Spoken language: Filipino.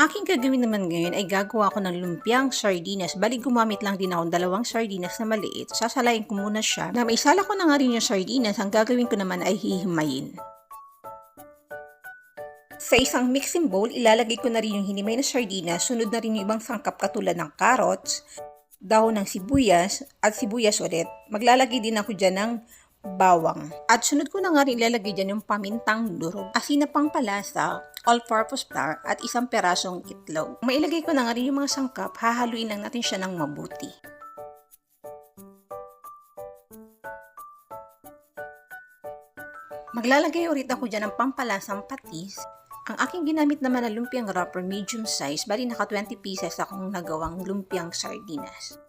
aking gagawin naman ngayon ay gagawa ako ng lumpiang sardinas. Bali gumamit lang din ako ng 2 sardinas na maliit. Sasalayin ko muna siya. Na maisala ko na nga rin yung sardinas, ang gagawin ko naman ay hihimayin. Sa isang mixing bowl, ilalagay ko na rin yung hinimay na sardinas. Sunod na rin yung ibang sangkap katulad ng carrots, dahon ng sibuyas, at sibuyas ulit. Maglalagay din ako dyan ng bawang. At sunod ko na nga rin ilalagay dyan yung pamintang durog, asin na pangpalasa, all-purpose flour, at isang perasong itlog. Mailagay ko na nga rin yung mga sangkap, hahaluin lang natin siya ng mabuti. Maglalagay ulit ako dyan ng pampalasang patis. Ang aking ginamit naman na lumpiang wrapper medium size, bali naka 20 pieces akong nagawang lumpiang sardinas.